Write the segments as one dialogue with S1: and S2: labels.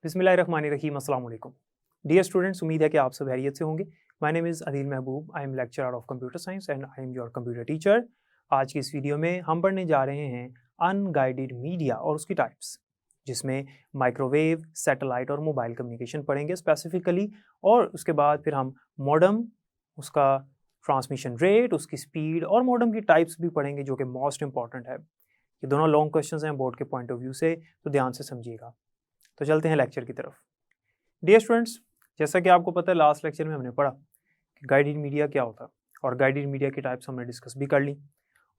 S1: बिस्मिल्लाहिर्रहमानिर्रहीम, अस्सलाम वालेकुम। डियर स्टूडेंट्स, उम्मीद है कि आप सब खैरियत से होंगे। My name is Adeel Mehboob, I am lecturer of computer science and I am your computer teacher. आज की इस वीडियो में हम पढ़ने जा रहे हैं अनगाइडेड मीडिया और उसकी टाइप्स, जिसमें माइक्रोवेव, सैटेलाइट और मोबाइल कम्युनिकेशन पढ़ेंगे स्पेसिफिकली। और उसके बाद फिर हम मॉडेम, उसका ट्रांसमिशन रेट, उसकी स्पीड और मॉडेम की टाइप्स भी पढ़ेंगे, जो कि मोस्ट इंपॉर्टेंट है। ये दोनों लॉन्ग क्वेश्चंस हैं बोर्ड के पॉइंट ऑफ व्यू से, तो ध्यान से समझिएगा। तो चलते हैं लेक्चर की तरफ। डियर स्टूडेंट्स, जैसा कि आपको पता है, लास्ट लेक्चर में हमने पढ़ा कि गाइडेड मीडिया क्या होता है और गाइडेड मीडिया की टाइप्स हमने डिस्कस भी कर ली।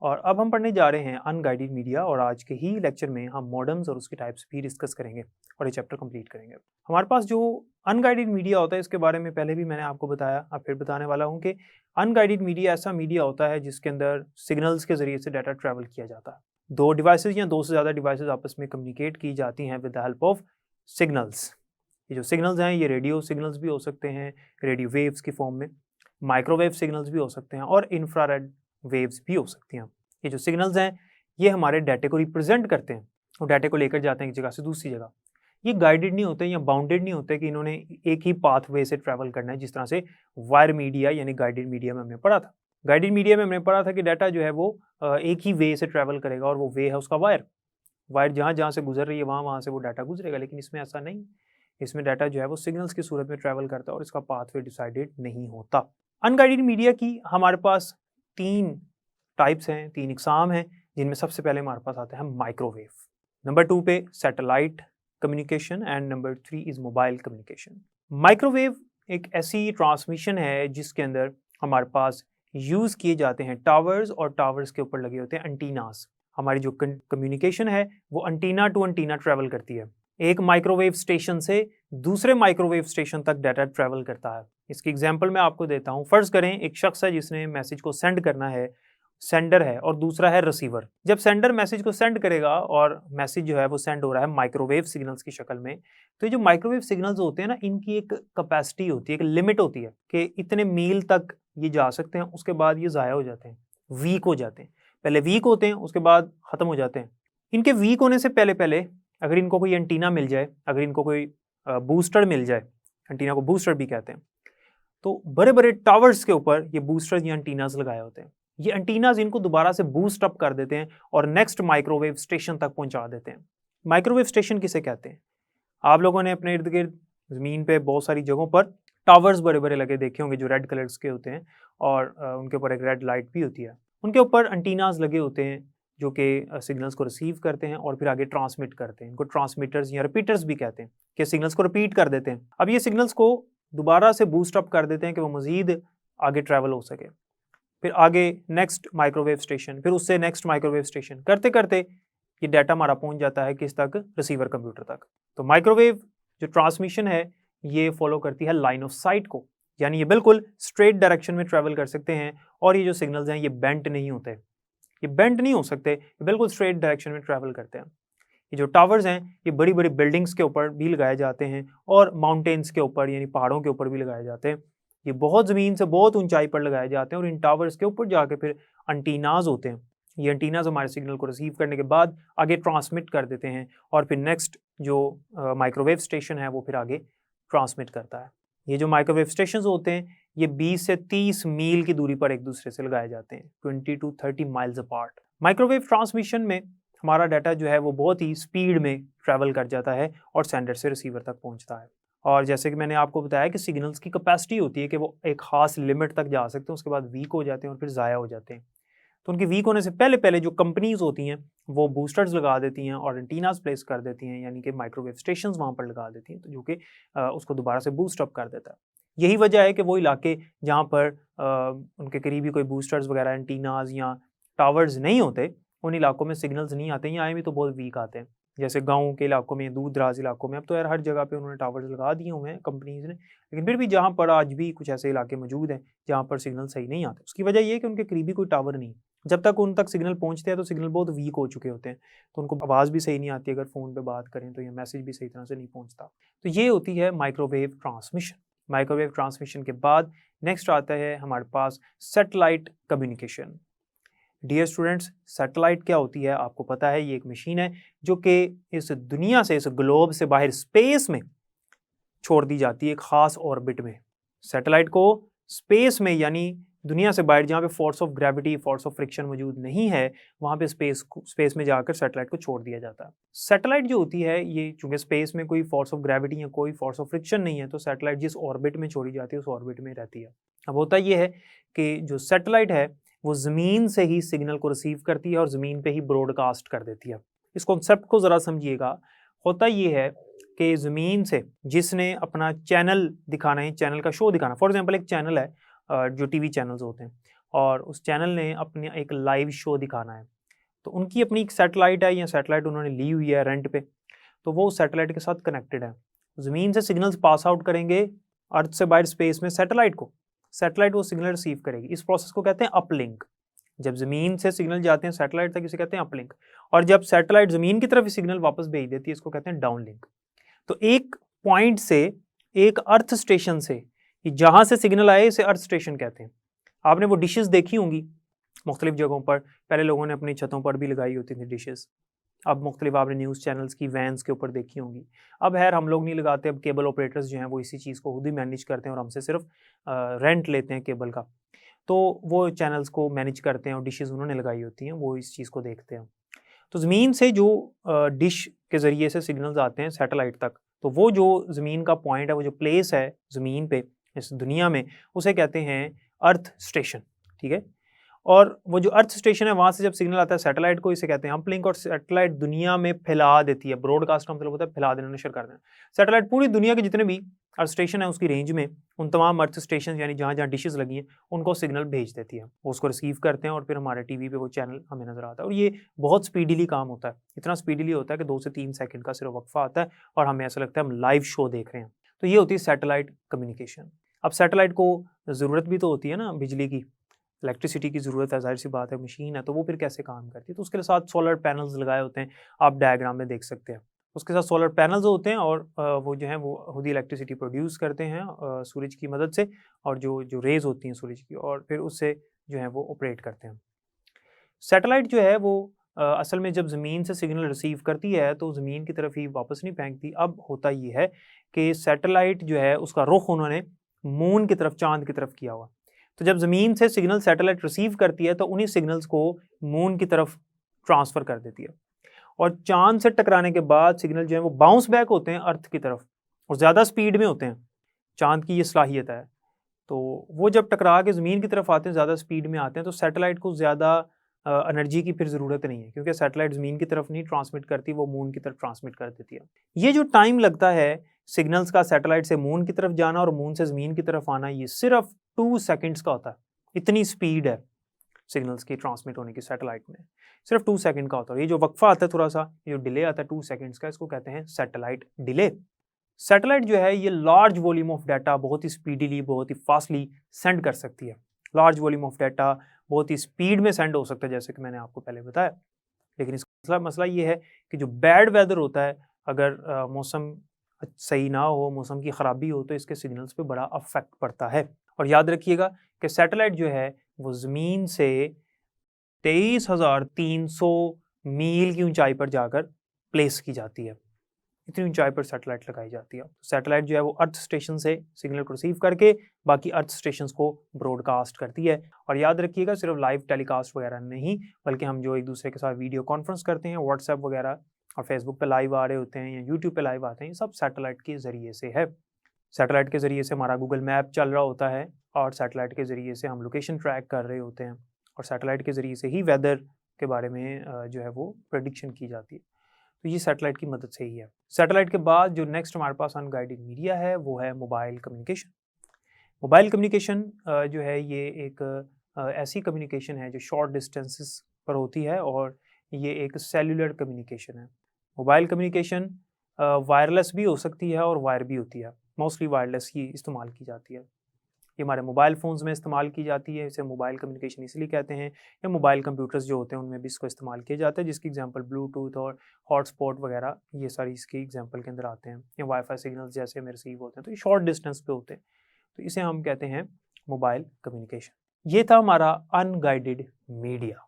S1: और अब हम पढ़ने जा रहे हैं अनगाइडेड मीडिया, और आज के ही लेक्चर में हम मॉडेम्स और उसकी टाइप्स भी डिस्कस करेंगे और ये चैप्टर कंप्लीट करेंगे। हमारे पास जो अनगाइडेड मीडिया होता है, इसके बारे में पहले भी मैंने आपको बताया, अब फिर बताने वाला हूँ कि अनगाइडेड मीडिया ऐसा मीडिया होता है जिसके अंदर सिग्नल्स के जरिए से डाटा ट्रैवल किया जाता है। दो डिवाइसेज या दो से ज़्यादा डिवाइसेज आपस में कम्युनिकेट की जाती हैं with the help of signals. ये जो सिग्नल्स हैं, ये रेडियो सिग्नल्स भी हो सकते हैं, रेडियो वेव्स की फॉर्म में, माइक्रोवेव सिग्नल्स भी हो सकते हैं और इंफ्रारेड वेव्स भी हो सकती हैं। ये जो सिग्नल्स हैं, ये हमारे डाटे को रिप्रेजेंट करते हैं और डाटे को लेकर जाते हैं एक जगह से दूसरी जगह। ये गाइडेड नहीं होते या बाउंडेड नहीं होते कि इन्होंने एक ही पाथवे से ट्रैवल करना है, जिस तरह से वायर मीडिया यानी गाइडेड मीडिया में हमने पढ़ा था। गाइडेड मीडिया में हमने पढ़ा था कि डाटा जो है वो एक ही वे से ट्रैवल करेगा और वो वे है उसका वायर। वायर जहाँ जहाँ से गुजर रही है वहाँ से वो डाटा गुजरेगा, लेकिन इसमें ऐसा नहीं। इसमें डाटा जो है वो सिग्नल्स की सूरत में ट्रैवल करता है और इसका पाथवे डिसाइडेड नहीं होता। अनगाइडेड मीडिया की हमारे पास तीन टाइप्स हैं, तीन इकसाम हैं, जिनमें सबसे पहले हमारे पास आता है माइक्रोवेव, नंबर 2 पे satellite communication and number 3 is mobile communication. Microwave एक ऐसी ट्रांसमिशन है जिसके अंदर हमारे पास यूज किए जाते हैं टावर्स, और टावर्स के ऊपर लगे होते हैं एंटीनास। हमारी जो कम्युनिकेशन है वो एंटीना टू एंटीना ट्रैवल करती है। एक माइक्रोवेव स्टेशन से दूसरे माइक्रोवेव स्टेशन तक डाटा ट्रैवल करता है। इसकी एग्जांपल मैं आपको देता हूं। फर्ज करें एक शख्स है जिसने मैसेज को सेंड करना है, सेंडर है, और दूसरा है रिसीवर। जब सेंडर मैसेज को सेंड करेगा और मैसेज जो है वो सेंड हो रहा है माइक्रोवेव सिग्नल्स की शक्ल में, तो ये जो माइक्रोवेव सिग्नल्स होते हैं ना, इनकी एक कैपेसिटी होती है, एक लिमिट होती है कि इतने मील तक ये जा सकते हैं, उसके बाद ये ज़ाया हो जाते हैं, वीक हो जाते हैं। पहले वीक होते हैं, उसके बाद ख़त्म हो जाते हैं। इनके वीक होने से पहले पहले अगर इनको कोई एंटीना मिल जाए, अगर इनको कोई बूस्टर मिल जाए, एंटीना को बूस्टर भी कहते हैं, तो बड़े बड़े टावर्स के ऊपर ये बूस्टर या एंटीनास लगाए होते हैं। ये एंटीनास इनको दोबारा से बूस्ट अप कर देते हैं और नेक्स्ट माइक्रोवेव स्टेशन तक पहुंचा देते हैं। माइक्रोवेव स्टेशन किसे कहते हैं? आप लोगों ने अपने इर्द गिर्द ज़मीन पे बहुत सारी जगहों पर टावर्स बड़े बड़े लगे देखे होंगे, जो रेड कलर्स के होते हैं, और उनके ऊपर एक रेड लाइट भी होती है। उनके ऊपर एंटीनास लगे होते हैं जो कि सिग्नल्स को रिसीव करते हैं और फिर आगे ट्रांसमिट करते हैं। इनको ट्रांसमीटर्स या रिपीटर्स भी कहते हैं, कि सिग्नल्स को रिपीट कर देते हैं। अब ये सिग्नल्स को दोबारा से बूस्ट अप कर देते हैं कि वो मज़ीद आगे ट्रैवल हो सके। फिर आगे नेक्स्ट माइक्रोवेव स्टेशन, फिर उससे नेक्स्ट माइक्रोवेव स्टेशन, करते करते ये डाटा हमारा पहुंच जाता है किस तक? रिसीवर कंप्यूटर तक। तो माइक्रोवेव जो ट्रांसमिशन है ये फॉलो करती है लाइन ऑफ साइट को, यानी ये बिल्कुल स्ट्रेट डायरेक्शन में ट्रैवल कर सकते हैं, और ये जो सिग्नल्स हैं ये बेंट नहीं होते, ये बेंट नहीं हो सकते, ये बिल्कुल स्ट्रेट डायरेक्शन में ट्रैवल करते हैं। ये जो टावर्स हैं ये बड़ी बड़ी बिल्डिंग्स के ऊपर भी लगाए जाते हैं और माउंटेन्स के ऊपर यानी पहाड़ों के ऊपर भी लगाए जाते हैं। ये बहुत ज़मीन से बहुत ऊंचाई पर लगाए जाते हैं और इन टावर्स के ऊपर जाके फिर एंटीनाज होते हैं। ये एंटीनाज हमारे सिग्नल को रिसीव करने के बाद आगे ट्रांसमिट कर देते हैं और फिर नेक्स्ट जो माइक्रोवेव स्टेशन है वो फिर आगे ट्रांसमिट करता है। ये जो माइक्रोवेव स्टेशन होते हैं ये 20 से 30 मील की दूरी पर एक दूसरे से लगाए जाते हैं, 20 to 30 miles apart. Microwave transmission में हमारा डाटा जो है वो बहुत ही स्पीड में ट्रैवल कर जाता है और सेंडर से रिसीवर तक पहुंचता है। और जैसे कि मैंने आपको बताया कि सिग्नल्स की कैपेसिटी होती है कि वो एक खास लिमिट तक जा सकते हैं, उसके बाद वीक हो जाते हैं और फिर ज़ाया हो जाते हैं। तो उनके वीक होने से पहले पहले जो कंपनीज होती हैं वो बूस्टर्स लगा देती हैं और एंटीनास प्लेस कर देती हैं, यानी कि माइक्रोवेव स्टेशंस वहाँ पर लगा देती हैं, तो जो कि उसको दोबारा से बूस्ट अप कर देता है। यही वजह है कि वो इलाके जहाँ पर उनके करीबी कोई बूस्टर्स वगैरह, एंटीनास या टावर्स नहीं होते, उन इलाकों में सिग्नल्स नहीं आते, या आए भी तो बहुत वीक आते हैं। जैसे गाँव के इलाकों में, दूर दराज इलाकों में, अब तो यार हर जगह पे उन्होंने टावर्स लगा दिए हुए हैं कंपनीज ने, लेकिन फिर भी जहाँ पर आज भी कुछ ऐसे इलाके मौजूद हैं जहाँ पर सिग्नल सही नहीं आते, उसकी वजह ये है कि उनके करीबी कोई टावर नहीं। जब तक उन तक सिग्नल पहुँचते हैं तो सिग्नल बहुत वीक हो चुके होते हैं, तो उनको आवाज़ भी सही नहीं आती, अगर फ़ोन पे बात करें तो, या मैसेज भी सही तरह से नहीं पहुँचता। तो ये होती है माइक्रोवेव ट्रांसमिशन। माइक्रोवेव ट्रांसमिशन के बाद नेक्स्ट आता है हमारे पास satellite communication. Dear students, satellite क्या होती है आपको पता है? ये एक मशीन है जो कि इस दुनिया से, इस ग्लोब से बाहर स्पेस में छोड़ दी जाती है एक ख़ास ऑर्बिट में। सैटेलाइट को स्पेस में यानी दुनिया से बाहर जहाँ पे force of gravity, force of friction मौजूद नहीं है, वहाँ पे स्पेस में जाकर सैटेलाइट को छोड़ दिया जाता है। सैटेलाइट जो होती है ये चूँकि स्पेस में कोई फोर्स ऑफ ग्रेविटी या कोई फोर्स ऑफ फ्रिक्शन नहीं है, तो सैटेलाइट जिस ऑर्बिट में छोड़ी जाती है उस ऑर्बिट में रहती है। अब होता ये है कि जो सैटेलाइट है वो ज़मीन से ही सिग्नल को रिसीव करती है और ज़मीन पे ही ब्रॉडकास्ट कर देती है। इस कॉन्सेप्ट को ज़रा समझिएगा। होता ये है कि ज़मीन से जिसने अपना चैनल दिखाना है, चैनल का शो दिखाना, फॉर एग्जांपल एक चैनल है जो टीवी चैनल्स होते हैं और उस चैनल ने अपने एक लाइव शो दिखाना है, तो उनकी अपनी एक सैटेलाइट है या सैटेलाइट उन्होंने ली हुई है रेंट पे, तो वो सैटेलाइट के साथ कनेक्टेड है। ज़मीन से सिग्नल्स पास आउट करेंगे अर्थ से बाहर स्पेस में सैटेलाइट को, सैटेलाइट वो सिग्नल रिसीव करेगी। इस प्रोसेस को कहते हैं अपलिंक। जब ज़मीन से सिग्नल जाते हैं सैटेलाइट तक, इसे कहते हैं अपलिंक, और जब सैटेलाइट ज़मीन की तरफ सिग्नल वापस भेज देती है इसको कहते हैं डाउनलिंक। तो एक पॉइंट से, एक अर्थ स्टेशन से, जहाँ से सिग्नल आए इसे अर्थ स्टेशन कहते हैं। आपने वो डिशेस देखी होंगी मुख्तलिफ जगहों पर, पहले लोगों ने अपनी छतों पर भी लगाई होती थी डिशेस, अब मुख्तलिफ आपने न्यूज़ चैनल्स की वैन्स के ऊपर देखी होंगी। अब खैर हम लोग नहीं लगाते, अब केबल ऑपरेटर्स जो हैं वो इसी चीज़ को खुद ही मैनेज करते हैं और हमसे सिर्फ रेंट लेते हैं केबल का, तो वो चैनल्स को मैनेज करते हैं और डिशेस उन्होंने लगाई होती हैं, वो इस चीज़ को देखते हैं। तो ज़मीन से जो डिश के ज़रिए से सिग्नल्स आते हैं सैटेलाइट तक, तो वो जो ज़मीन का पॉइंट है, वो जो प्लेस है ज़मीन पे इस दुनिया में, उसे कहते हैं अर्थ स्टेशन, ठीक है। और वो जो अर्थ स्टेशन है वहाँ से जब सिग्नल आता है सैटेलाइट को, इसे कहते हैं अपलिंक, और सैटेलाइट दुनिया में फैला देती है। ब्रॉडकास्ट का मतलब होता है फैला देना, नशर कर देना। सैटेलाइट पूरी दुनिया के जितने भी अर्थ स्टेशन है उसकी रेंज में, उन तमाम अर्थ स्टेशन यानी जहाँ जहाँ डिशेस लगी हैं उनको सिग्नल भेज देती है, वो उसको रिसीव करते हैं और फिर हमारे टीवी पे वो चैनल हमें नजर आता है। और ये बहुत स्पीडीली काम होता है, इतना स्पीडीली होता है कि 2 से 3 सेकंड का सिर्फ वक्फा आता है और हमें ऐसा लगता है हम लाइव शो देख रहे हैं। तो ये होती है सैटेलाइट कम्युनिकेशन। अब सैटेलाइट को ज़रूरत भी तो होती है ना बिजली की, इलेक्ट्रिसिटी की ज़रूरत है, जाहिर सी बात है, मशीन है, तो वो फिर कैसे काम करती है। तो उसके साथ सोलर पैनल्स लगाए होते हैं, आप डायग्राम में देख सकते हैं। उसके साथ सोलर पैनल्स होते हैं और वो जो है वो खुद ही इलेक्ट्रिसिटी प्रोड्यूस करते हैं सूरज की मदद से, और जो रेज़ होती हैं सूरज की, और फिर उससे जो है वो ऑपरेट करते हैं। सैटेलाइट जो है वो असल में जब ज़मीन से सिग्नल रिसीव करती है तो ज़मीन की तरफ ही वापस नहीं फेंकती। अब होता ये है कि सैटेलाइट जो है उसका रुख उन्होंने मून की तरफ, चाँद की तरफ किया हुआ। तो जब ज़मीन से सिग्नल सैटेलाइट रिसीव करती है तो उन्हीं सिग्नल्स को मून की तरफ ट्रांसफ़र कर देती है, और चाँद से टकराने के बाद सिग्नल जो है वो बाउंस बैक होते हैं अर्थ की तरफ और ज़्यादा स्पीड में होते हैं। चाँद की ये सलाहियत है। तो वो जब टकरा के ज़मीन की तरफ आते हैं, ज़्यादा स्पीड में आते हैं, तो सैटेलाइट को ज़्यादा एनर्जी की फिर ज़रूरत नहीं है, क्योंकि सैटेलाइट ज़मीन की तरफ नहीं ट्रांसमिट करती, वो मून की तरफ ट्रांसमिट कर देती है। ये जो टाइम लगता है सिग्नल्स का सैटेलाइट से मून की तरफ जाना और मून से ज़मीन की तरफ आना, ये सिर्फ 2 सेकंड्स का होता है। इतनी स्पीड है सिग्नल्स की ट्रांसमिट होने की सैटेलाइट में, सिर्फ 2 सेकंड का होता है। ये जो वक्फा आता है थोड़ा सा, ये जो डिले आता है 2 सेकंड्स का, इसको कहते हैं सैटेलाइट डिले। सैटेलाइट जो है ये लार्ज वॉल्यूम ऑफ डाटा बहुत ही स्पीडीली, बहुत ही फास्टली सेंड कर सकती है। लार्ज वॉल्यूम ऑफ डाटा बहुत ही स्पीड में सेंड हो सकता है, जैसे कि मैंने आपको पहले बताया। लेकिन इसका मसला ये है कि जो बैड वेदर होता है, अगर मौसम सही ना हो, मौसम की ख़राबी हो, तो इसके सिग्नल्स पे बड़ा अफेक्ट पड़ता है। और याद रखिएगा कि सैटेलाइट जो है वो ज़मीन से 23,300 मील की ऊंचाई पर जाकर प्लेस की जाती है। इतनी ऊंचाई पर सैटेलाइट लगाई जाती है। सैटेलाइट जो है वो अर्थ स्टेशन से सिग्नल को रिसीव करके बाकी अर्थ स्टेशंस को ब्रॉडकास्ट करती है। और याद रखिएगा सिर्फ लाइव टेलीकास्ट वगैरह नहीं, बल्कि हम जो एक दूसरे के साथ वीडियो कॉन्फ्रेंस करते हैं, व्हाट्सएप वगैरह और फेसबुक पे लाइव आ रहे होते हैं या यूट्यूब पे लाइव आते हैं, ये सब सैटेलाइट के ज़रिए से है। सैटेलाइट के ज़रिए से हमारा गूगल मैप चल रहा होता है, और सैटेलाइट के ज़रिए से हम लोकेशन ट्रैक कर रहे होते हैं, और सैटेलाइट के ज़रिए से ही वेदर के बारे में जो है वो प्रेडिक्शन की जाती है। तो ये सैटेलाइट की मदद से ही है। सैटेलाइट के बाद जो नेक्स्ट हमारे पास अनगाइडेड मीडिया है वो है मोबाइल कम्युनिकेशन। मोबाइल कम्युनिकेशन जो है ये एक ऐसी कम्युनिकेशन है जो शॉर्ट डिस्टेंसेस पर होती है, और ये एक सेलुलर कम्युनिकेशन है। मोबाइल कम्युनिकेशन वायरलेस भी हो सकती है और वायर भी होती है। मोस्टली वायरलेस ही इस्तेमाल की जाती है। ये हमारे मोबाइल फ़ोन्स में इस्तेमाल की जाती है, इसे मोबाइल कम्युनिकेशन इसलिए कहते हैं। या मोबाइल कंप्यूटर्स जो होते हैं उनमें भी इसको इस्तेमाल किया जाता है, जिसकी एग्जांपल ब्लूटूथ और हॉटस्पॉट वगैरह, ये सारी इसकी एग्जांपल के अंदर आते हैं। या वाईफाई सिग्नल्स जैसे में रिसीव होते हैं, तो ये शॉर्ट डिस्टेंस पे होते हैं, तो इसे हम कहते हैं मोबाइल कम्युनिकेशन। ये था हमारा अनगाइडेड मीडिया,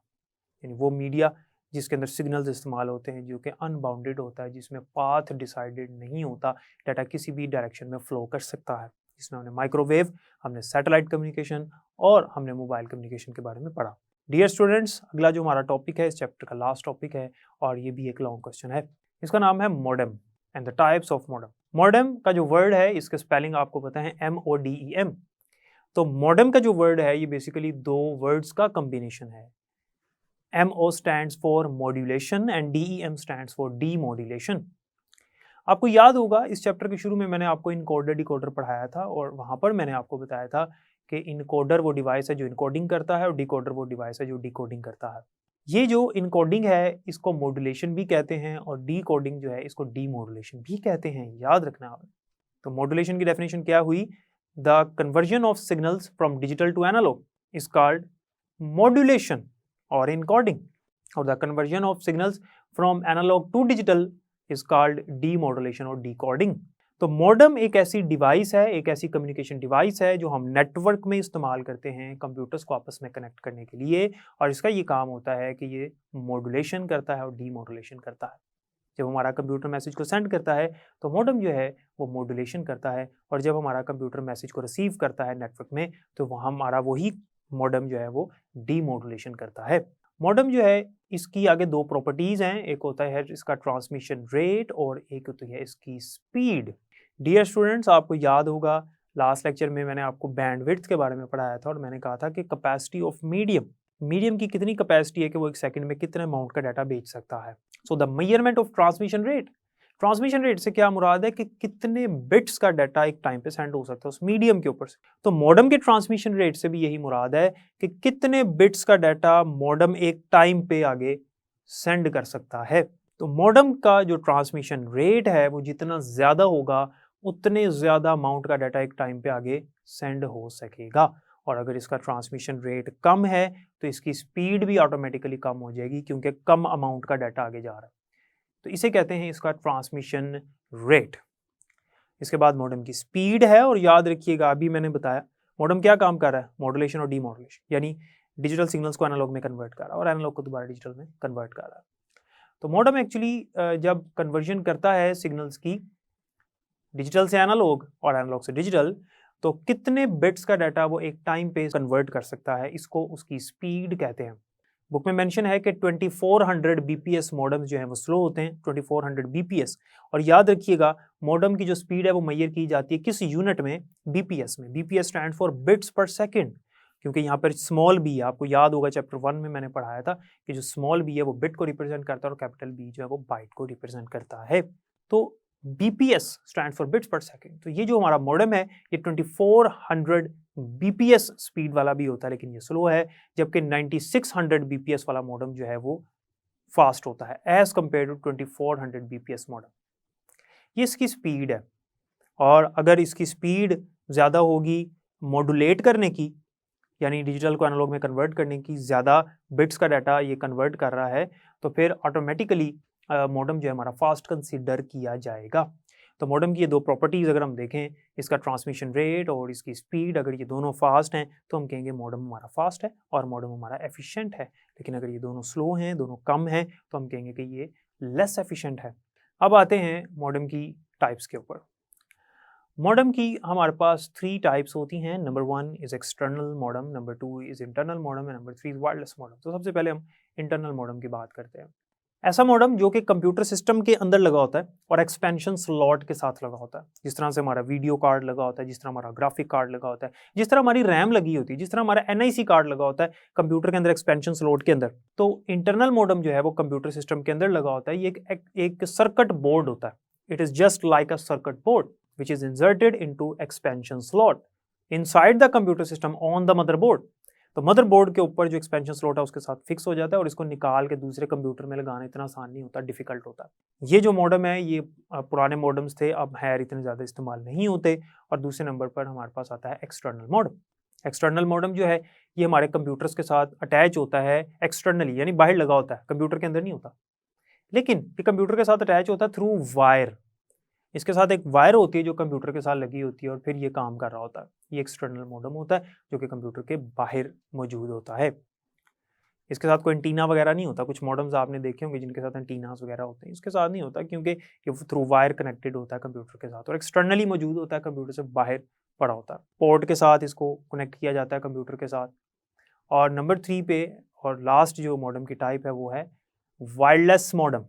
S1: यानी वो मीडिया जिसके अंदर सिग्नल्स इस्तेमाल होते हैं, जो कि अनबाउंडेड होता है, जिसमें पाथ डिसाइडेड नहीं होता, डाटा किसी भी डायरेक्शन में फ्लो कर सकता है। इसमें हमने माइक्रोवेव, हमने सैटेलाइट कम्युनिकेशन और हमने मोबाइल कम्युनिकेशन के बारे में पढ़ा। डियर स्टूडेंट्स, अगला जो हमारा टॉपिक है, इस चैप्टर का लास्ट टॉपिक है और ये भी एक लॉन्ग क्वेश्चन है। इसका नाम है modem and the types of modem. Modem का जो वर्ड है, इसके स्पेलिंग आपको पता है MODEM। तो मॉडेम का जो वर्ड है, ये बेसिकली दो वर्ड्स का कॉम्बिनेशन है। MO stands for modulation and DEM stands for demodulation। आपको याद होगा इस चैप्टर के शुरू में मैंने आपको इनकोडर डिकोडर पढ़ाया था और वहाँ पर मैंने आपको बताया था कि इनकोडर वो डिवाइस है जो इनकोडिंग करता है और डिकोडर वो डिवाइस है जो डिकोडिंग करता है। ये जो इनकोडिंग है इसको मॉड्यूलेशन भी कहते हैं और डिकोडिंग जो है इसको डीमॉड्यूलेशन भी कहते हैं, याद रखना आपने। तो मॉड्यूलेशन की डेफिनेशन क्या हुई? The conversion of signals from digital to analog is called modulation और encoding, और the conversion of signals from analog to digital is called demodulation और decoding। तो मॉडेम एक ऐसी डिवाइस है, एक ऐसी कम्युनिकेशन डिवाइस है जो हम नेटवर्क में इस्तेमाल करते हैं कंप्यूटर्स को आपस में कनेक्ट करने के लिए, और इसका ये काम होता है कि ये मॉड्यूलेशन करता है और डीमॉड्यूलेशन करता है। जब हमारा कंप्यूटर मैसेज को सेंड करता है तो मॉडेम जो है वो मॉड्यूलेशन करता है, और जब हमारा कंप्यूटर मैसेज को रिसीव करता है नेटवर्क में तो वह हमारा वही मॉडेम जो है वो डीमॉड्यूलेशन करता है। मॉडेम जो है इसकी आगे दो प्रॉपर्टीज हैं, एक होता है इसका ट्रांसमिशन रेट और एक होती है इसकी स्पीड। डियर स्टूडेंट्स, आपको याद होगा लास्ट लेक्चर में मैंने आपको बैंडविड्थ के बारे में पढ़ाया था और मैंने कहा था कि कैपेसिटी ऑफ मीडियम की कितनी कैपेसिटी है कि वो एक सेकंड में कितने अमाउंट का डाटा भेज सकता है। So the measurement of transmission rate से क्या मुराद है कि कितने बिट्स का डाटा एक टाइम पे सेंड हो सकता है उस मीडियम के ऊपर से। तो मॉडेम के ट्रांसमिशन रेट से भी यही मुराद है कि कितने बिट्स का डाटा मॉडेम एक टाइम पे आगे सेंड कर सकता है। तो मॉडेम का जो ट्रांसमिशन रेट है वो जितना ज्यादा होगा उतने ज्यादा अमाउंट का डाटा एक टाइम पे आगे सेंड हो सकेगा, और अगर इसका ट्रांसमिशन रेट कम है तो इसकी स्पीड भी ऑटोमेटिकली कम हो जाएगी क्योंकि कम अमाउंट का डाटा आगे जा रहा है। तो इसे कहते हैं इसका ट्रांसमिशन रेट। इसके बाद मॉडेम की स्पीड है, और याद रखिएगा अभी मैंने बताया मॉडेम क्या काम कर रहा है, मॉड्यूलेशन और डीमॉड्यूलेशन, यानी डिजिटल सिग्नल्स को एनालॉग में कन्वर्ट कर रहा है और एनालॉग को दोबारा डिजिटल में कन्वर्ट कर रहा है। तो मॉडेम एक्चुअली जब कन्वर्जन करता है सिग्नल्स की डिजिटल से एनालॉग और एनालॉग से डिजिटल, तो कितने बिट्स का डाटा वो एक टाइम पे कन्वर्ट कर सकता है, इसको उसकी स्पीड कहते हैं। बुक में मेंशन है कि 2400 बीपीएस मॉडेम्स जो हैं वो स्लो होते हैं, 2400 बीपीएस। और याद रखिएगा मॉडेम की जो स्पीड है वो मेजर की जाती है किस यूनिट में? बीपीएस में। बीपीएस स्टैंड फॉर बिट्स पर सेकंड, क्योंकि यहाँ पर स्मॉल बी है, आपको याद होगा चैप्टर 1 में मैंने पढ़ाया था कि जो स्मॉल बी है वो बिट को रिप्रेजेंट करता है और कैपिटल बी जो है वो बाइट को रिप्रेजेंट करता है। तो BPS स्टैंड फॉर बिट्स पर सेकंड। तो ये जो हमारा मॉडेम है ये 2400 BPS स्पीड वाला भी होता है लेकिन ये स्लो है, जबकि 9600 BPS वाला मॉडेम जो है वो फास्ट होता है as compare to 2400 BPS modem. ये इसकी स्पीड है, और अगर इसकी स्पीड ज़्यादा होगी मॉड्यूलेट करने की, यानी डिजिटल को एनालॉग में कन्वर्ट करने की, ज़्यादा बिट्स का डाटा ये कन्वर्ट कर रहा है, तो फिर ऑटोमेटिकली मॉडेम जो है हमारा फास्ट कंसीडर किया जाएगा। तो मॉडेम की ये दो प्रॉपर्टीज़ अगर हम देखें, इसका ट्रांसमिशन रेट और इसकी स्पीड, अगर ये दोनों फास्ट हैं तो हम कहेंगे मॉडेम हमारा फास्ट है और मॉडेम हमारा एफिशिएंट है। लेकिन अगर ये दोनों स्लो हैं, दोनों कम हैं, तो हम कहेंगे कि ये लेस एफिशिएंट है। अब आते हैं मॉडेम की टाइप्स के ऊपर। मॉडेम की हमारे पास 3 टाइप्स होती हैं। Number 1 is external modem, number 2 is internal modem and number 3 is wireless modem. तो सबसे पहले हम इंटरनल मॉडेम की बात करते हैं। ऐसा मॉडेम जो कि कंप्यूटर सिस्टम के अंदर लगा होता है और एक्सपेंशन स्लॉट के साथ लगा होता है, जिस तरह से हमारा वीडियो कार्ड लगा होता है, जिस तरह हमारा ग्राफिक कार्ड लगा होता है, जिस तरह हमारी रैम लगी होती है, जिस तरह हमारा NIC कार्ड लगा होता है कंप्यूटर के अंदर एक्सपेंशन स्लॉट के अंदर। तो इंटरनल मॉडेम जो है वो कंप्यूटर सिस्टम के अंदर लगा होता है। ये एक सर्किट बोर्ड होता है। It is just like a circuit board which is inserted into expansion slot inside the computer system on the motherboard। तो मदरबोर्ड के ऊपर जो एक्सपेंशन स्लॉट है उसके साथ फिक्स हो जाता है और इसको निकाल के दूसरे कंप्यूटर में लगाना इतना आसान नहीं होता, डिफिकल्ट होता है। ये जो मॉडेम है ये पुराने मॉडेम्स थे, अब खैर इतने ज़्यादा इस्तेमाल नहीं होते। और दूसरे नंबर पर हमारे पास आता है एक्सटर्नल मॉडेम। एक्सटर्नल मॉडेम जो है ये हमारे कंप्यूटर्स के साथ अटैच होता है एक्सटर्नली, यानी बाहर लगा होता है, कंप्यूटर के अंदर नहीं होता, लेकिन ये कंप्यूटर के साथ अटैच होता है थ्रू वायर। इसके साथ एक वायर होती है जो कंप्यूटर के साथ लगी होती है और फिर ये काम कर रहा होता है। ये एक्सटर्नल मॉडेम होता है जो कि कंप्यूटर के बाहर मौजूद होता है। इसके साथ कोई एंटीना वगैरह नहीं होता। कुछ मॉडेम्स आपने देखे होंगे जिनके साथ एंटीनास वगैरह होते हैं, इसके साथ नहीं होता क्योंकि ये थ्रू वायर कनेक्टेड होता है कंप्यूटर के साथ और एक्सटर्नली मौजूद होता है, कंप्यूटर से बाहर पड़ा होता है। पोर्ट के साथ इसको कनेक्ट किया जाता है कंप्यूटर के साथ। और नंबर 3 पे और लास्ट जो मॉडेम की टाइप है वो है वायरलेस मॉडेम।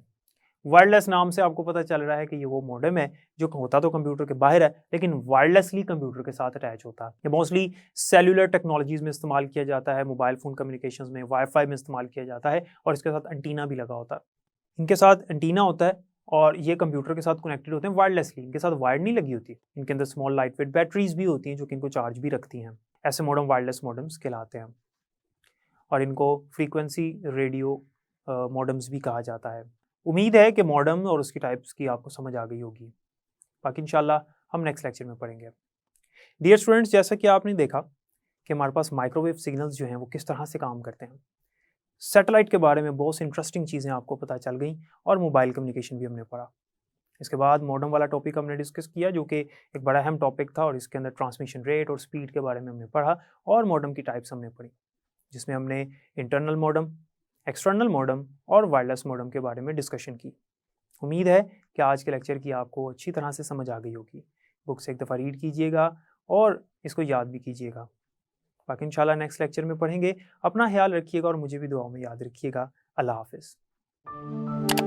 S1: वायरलेस नाम से आपको पता चल रहा है कि ये वो मॉडेम है जो होता तो कंप्यूटर के बाहर है लेकिन वायरलेसली कंप्यूटर के साथ अटैच होता है। ये मोस्टली सेलुलर टेक्नोलॉजीज में इस्तेमाल किया जाता है, मोबाइल फ़ोन कम्युनिकेशंस में, वाईफाई में इस्तेमाल किया जाता है और इसके साथ एंटीना भी लगा होता है। इनके साथ एंटीना होता है और ये कंप्यूटर के साथ कनेक्टेड होते हैं वायरलेसली। इनके साथ वायर नहीं लगी होती। इनके अंदर स्मॉल लाइट वेट बैटरीज भी होती हैं जो कि इनको चार्ज भी रखती हैं। ऐसे मॉडेम वायरलेस मॉडेम्स कहलाते हैं और इनको फ्रीक्वेंसी रेडियो मॉडेम्स भी कहा जाता है। उम्मीद है कि मॉडेम और उसकी टाइप्स की आपको समझ आ गई होगी। बाकी इंशाल्लाह हम नेक्स्ट लेक्चर में पढ़ेंगे। डियर स्टूडेंट्स, जैसा कि आपने देखा कि हमारे पास माइक्रोवेव सिग्नल्स जो हैं वो किस तरह से काम करते हैं। सैटेलाइट के बारे में बहुत सी इंटरेस्टिंग चीज़ें आपको पता चल गई और मोबाइल कम्युनिकेशन भी हमने पढ़ा। इसके बाद मॉडेम वाला टॉपिक हमने डिस्कस किया जो कि एक बड़ा अहम टॉपिक था और इसके अंदर ट्रांसमिशन रेट और स्पीड के बारे में हमने पढ़ा और मॉडेम की टाइप्स हमने पढ़ी, जिसमें हमने इंटरनल मॉडेम, एक्सटर्नल मॉडेम और वायरलेस मॉडेम के बारे में डिस्कशन की। उम्मीद है कि आज के लेक्चर की आपको अच्छी तरह से समझ आ गई होगी। बुक से एक दफ़ा रीड कीजिएगा और इसको याद भी कीजिएगा। बाकी इंशाल्लाह नेक्स्ट लेक्चर में पढ़ेंगे। अपना ख्याल रखिएगा और मुझे भी दुआओं में याद रखिएगा। अल्लाह हाफ़िज़।